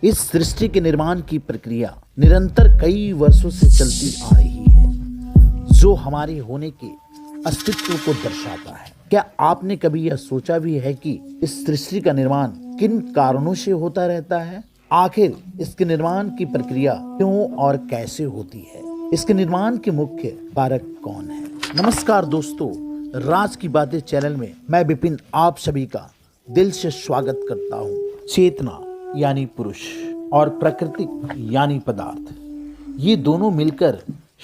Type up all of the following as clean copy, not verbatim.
इस सृष्टि के निर्माण की प्रक्रिया निरंतर कई वर्षों से चलती आ रही है, जो हमारे होने के अस्तित्व को दर्शाता है। क्या आपने कभी यह सोचा भी है कि इस सृष्टि का निर्माण किन कारणों से होता रहता है? आखिर इसके निर्माण की प्रक्रिया क्यों और कैसे होती है? इसके निर्माण के मुख्य कारक कौन है? नमस्कार दोस्तों, राज की बातें चैनल में मैं विपिन आप सभी का दिल से स्वागत करता हूँ। चेतना यानी पुरुष और प्राकृतिक यानी पदार्थ, ये दोनों मिलकर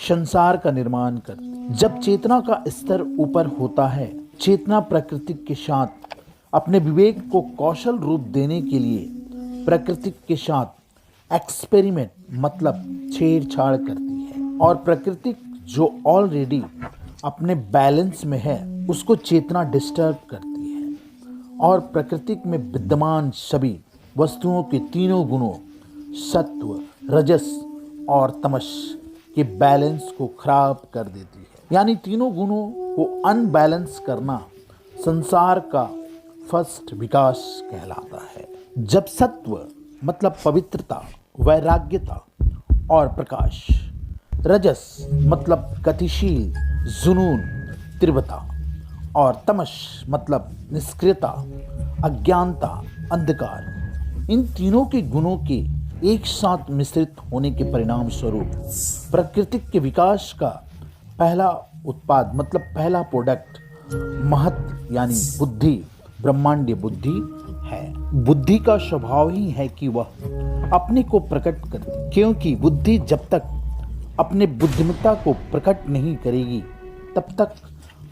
संसार का निर्माण करते। जब चेतना का स्तर ऊपर होता है, चेतना प्रकृति के साथ अपने विवेक को कौशल रूप देने के लिए प्रकृति के साथ एक्सपेरिमेंट मतलब छेड़छाड़ करती है, और प्रकृति जो ऑलरेडी अपने बैलेंस में है उसको चेतना डिस्टर्ब करती है, और प्रकृति में विद्यमान सभी वस्तुओं के तीनों गुणों सत्व, रजस और तमस के बैलेंस को खराब कर देती है। यानी तीनों गुणों को अनबैलेंस करना संसार का फर्स्ट विकास कहलाता है। जब सत्व मतलब पवित्रता, वैराग्यता और प्रकाश, रजस मतलब गतिशील, जुनून, तीव्रता, और तमस मतलब निष्क्रियता, अज्ञानता, अंधकार, इन तीनों के गुणों के एक साथ मिश्रित होने के परिणाम स्वरूप प्रकृति के विकास का पहला उत्पाद मतलब पहला प्रोडक्ट महत यानी बुद्धि, ब्रह्मांडीय बुद्धि है। बुद्धि का स्वभाव ही है कि वह अपने को प्रकट करती, क्योंकि बुद्धि जब तक अपने बुद्धिमत्ता को प्रकट नहीं करेगी तब तक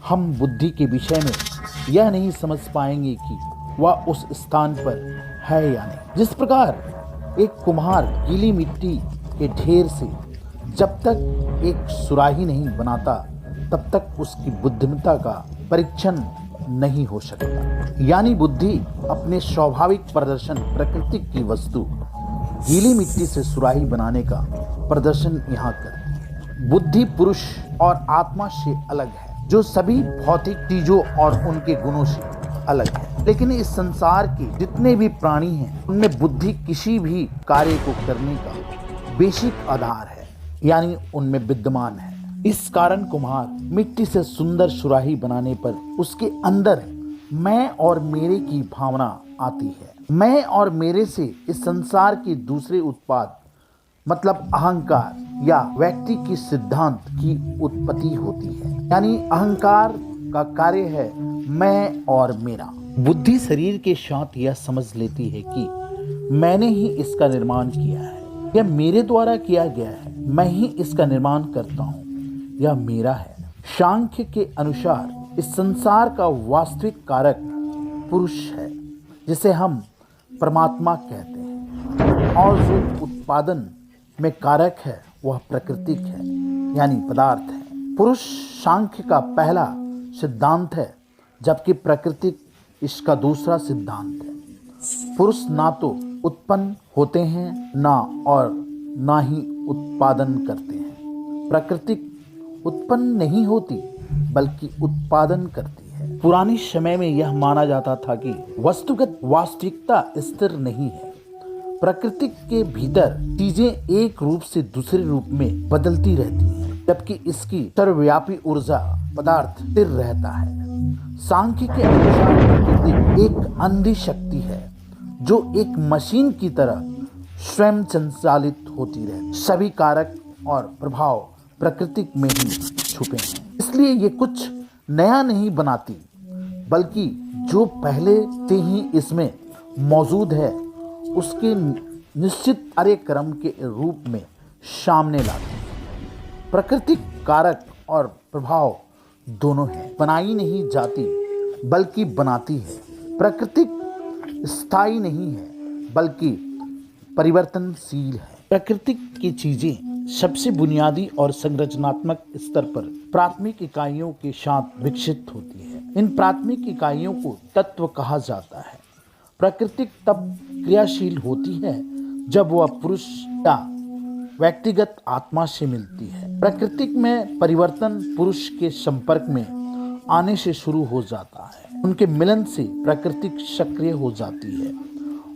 हम बुद्धि के विषय में यह नहीं समझ पाएंगे कि वह उस स्थान पर है या नहीं। जिस प्रकार एक कुम्हार गीली मिट्टी के ढेर से जब तक एक सुराही नहीं बनाता तब तक उसकी बुद्धिमत्ता का परीक्षण नहीं हो सकता। यानी बुद्धि अपने स्वाभाविक प्रदर्शन प्रकृति की वस्तु गीली मिट्टी से सुराही बनाने का प्रदर्शन यहाँ कर। बुद्धि पुरुष और आत्मा से अलग है, जो सभी भौतिक चीजों और उनके गुणों से अलग है। लेकिन इस संसार के जितने भी प्राणी हैं उनमें बुद्धि किसी भी कार्य को करने का बेसिक आधार है, यानी उनमें विद्यमान है। इस कारण कुम्हार मिट्टी से सुंदर सुराही बनाने पर उसके अंदर मैं और मेरे की भावना आती है। मैं और मेरे से इस संसार के दूसरे उत्पाद मतलब अहंकार या व्यक्ति की सिद्धांत की उत्पत्ति होती है। यानी अहंकार का कार्य है मैं और मेरा। बुद्धि शरीर के साथ यह समझ लेती है कि मैंने ही इसका निर्माण किया है, यह मेरे द्वारा किया गया है, मैं ही इसका निर्माण करता हूँ, यह मेरा है। सांख्य के अनुसार इस संसार का वास्तविक कारक पुरुष है, जिसे हम परमात्मा कहते हैं, और जो उत्पादन में कारक है वह प्राकृतिक है यानी पदार्थ है। पुरुष सांख्य का पहला सिद्धांत है, जबकि प्राकृतिक इसका दूसरा सिद्धांत है। पुरुष ना तो उत्पन्न होते हैं ना ही उत्पादन करते हैं। प्राकृतिक उत्पन्न नहीं होती बल्कि उत्पादन करती है। पुराने समय में यह माना जाता था कि वस्तुगत वास्तविकता स्थिर नहीं है, प्रकृति के भीतर चीजें एक रूप से दूसरे रूप में बदलती रहती हैं, जबकि इसकी सर्वव्यापी ऊर्जा पदार्थ स्थिर रहता है। सांख्य के अनुसार प्रकृति एक अंधी शक्ति है जो एक मशीन की तरह स्वयं संचालित होती रहती। सभी कारक और प्रभाव प्रकृति में ही छुपे हैं, इसलिए ये कुछ नया नहीं बनाती बल्कि जो पहले से ही इसमें मौजूद है उसके निश्चित कार्यक्रम के रूप में सामने लाती है। प्राकृतिक कारक और प्रभाव दोनों हैं, बनाई नहीं जाती बल्कि बनाती है। प्राकृतिक स्थायी नहीं है बल्कि परिवर्तनशील है। प्राकृतिक की चीजें सबसे बुनियादी और संरचनात्मक स्तर पर प्राथमिक इकाइयों के साथ विकसित होती है। इन प्राथमिक इकाइयों को तत्व कहा जाता है। प्राकृतिक तब क्रियाशील होती है जब वह पुरुष या व्यक्तिगत आत्मा से मिलती है। प्राकृतिक में परिवर्तन पुरुष के संपर्क में आने से शुरू हो जाता है। उनके मिलन से प्राकृतिक सक्रिय हो जाती है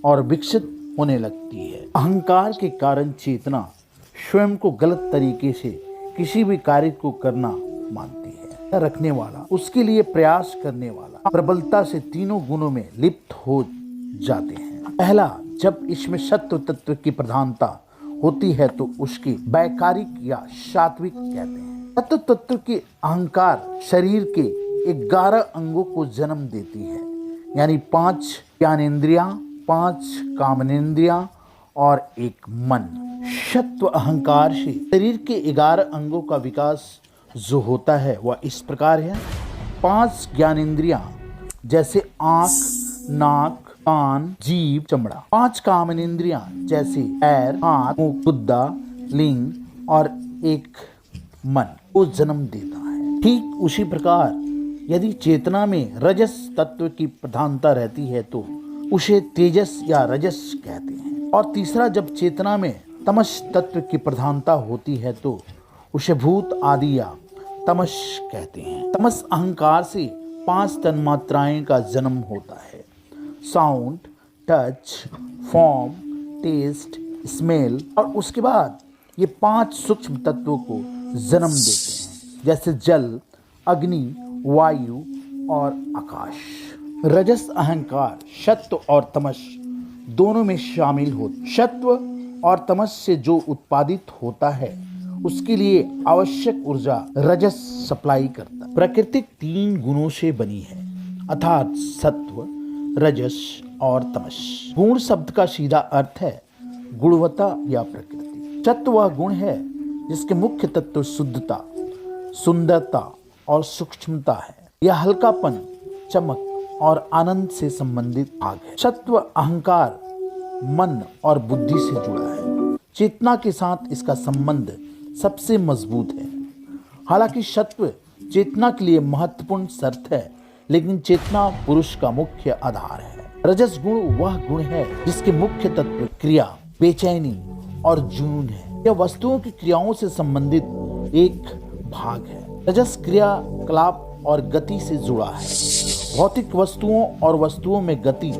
और विकसित होने लगती है। अहंकार के कारण चेतना स्वयं को गलत तरीके से किसी भी कार्य को करना मानती है। रखने वाला, उसके लिए प्रयास करने वाला प्रबलता से तीनों गुणों में लिप्त हो जाते हैं। पहला, जब इसमें सत्व तत्व की प्रधानता होती है तो उसकी वैकारिक या सात्विक कहते हैं। सत्व तत्व के अहंकार शरीर के 11 अंगों को जन्म देती है, यानी 5 ज्ञानेंद्रियां, 5 कामनेंद्रियां और 1 मन। सत्व अहंकार से शरीर के 11 अंगों का विकास जो होता है वह इस प्रकार है। 5 ज्ञानेंद्रियां जैसे आंख, नाक, कान, जीभ, चमड़ा। 5 कामनेंद्रियां जैसे पैर, हाथ, मुंह, गुद्दा, लिंग और 1 मन को जन्म देता है। ठीक उसी प्रकार यदि चेतना में रजस तत्व की प्रधानता रहती है तो उसे तेजस या रजस कहते हैं। और तीसरा, जब चेतना में तमस तत्व की प्रधानता होती है तो उसे भूत आदि या तमस कहते हैं। तमस अहंकार से 5 तन्मात्राएं का जन्म होता है। Sound, touch, form, taste, smell. और उसके बाद ये 5 सूक्ष्म तत्वों को जन्म देते हैं, जैसे जल, अग्नि, वायु और आकाश। रजस अहंकार सत्व और तमस दोनों में शामिल होते। सत्व और तमस से जो उत्पादित होता है उसके लिए आवश्यक ऊर्जा रजस सप्लाई करता है। प्रकृति 3 गुणों से बनी है, अर्थात सत्व, रजस और तमस। गुण शब्द का सीधा अर्थ है गुणवत्ता या प्रकृति। सत्व वह गुण है जिसके मुख्य तत्व शुद्धता, सुंदरता और सूक्ष्मता है। यह हल्कापन, चमक और आनंद से संबंधित भाग है। सत्व अहंकार मन और बुद्धि से जुड़ा है। चेतना के साथ इसका संबंध सबसे मजबूत है। हालांकि सत्व चेतना के लिए महत्वपूर्ण शर्त है, लेकिन चेतना पुरुष का मुख्य आधार है। रजस गुण वह गुण है जिसके मुख्य तत्व क्रिया, बेचैनी और जुनून है। यह वस्तुओं की क्रियाओं से संबंधित एक भाग है। रजस क्रियाकलाप और गति से जुड़ा है। भौतिक वस्तुओं और वस्तुओं में गति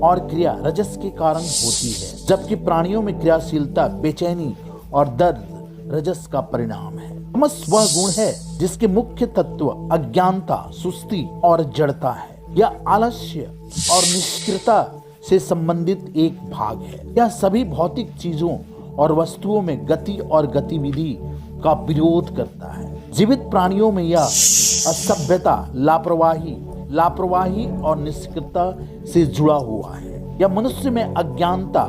और क्रिया रजस के कारण होती है, जबकि प्राणियों में क्रियाशीलता, बेचैनी और दर्द रजस का परिणाम है। तमस वह गुण है जिसके मुख्य तत्व अज्ञानता, सुस्ती और जड़ता है। यह आलस्य और निष्क्रियता से संबंधित एक भाग है। यह सभी भौतिक चीजों और वस्तुओं में गति और गतिविधि का विरोध करता है। जीवित प्राणियों में यह असभ्यता, लापरवाही और निष्क्रियता से जुड़ा हुआ है। यह मनुष्य में अज्ञानता,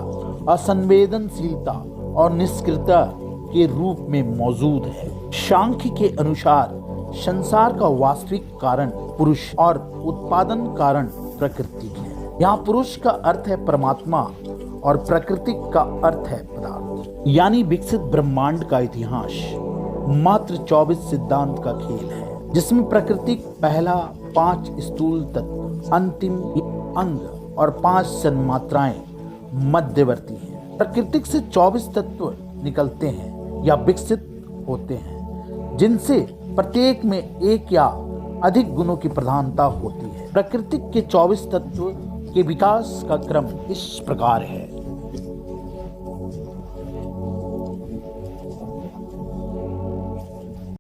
असंवेदनशीलता और निष्क्रियता के रूप में मौजूद है। सांख्य के अनुसार संसार का वास्तविक कारण पुरुष और उत्पादन कारण प्रकृति है। यहाँ पुरुष का अर्थ है परमात्मा और प्रकृति का अर्थ है पदार्थ। यानी विकसित ब्रह्मांड का इतिहास मात्र 24 सिद्धांत का खेल है, जिसमें प्रकृति पहला 5 स्थूल तत्व, अंतिम अंग और 5 तन्मात्राएं मध्यवर्ती हैं। प्रकृति से 24 तत्व निकलते हैं या विकसित होते हैं, जिनसे प्रत्येक में एक या अधिक गुणों की प्रधानता होती है। प्रकृति के 24 तत्व के विकास का क्रम इस प्रकार है।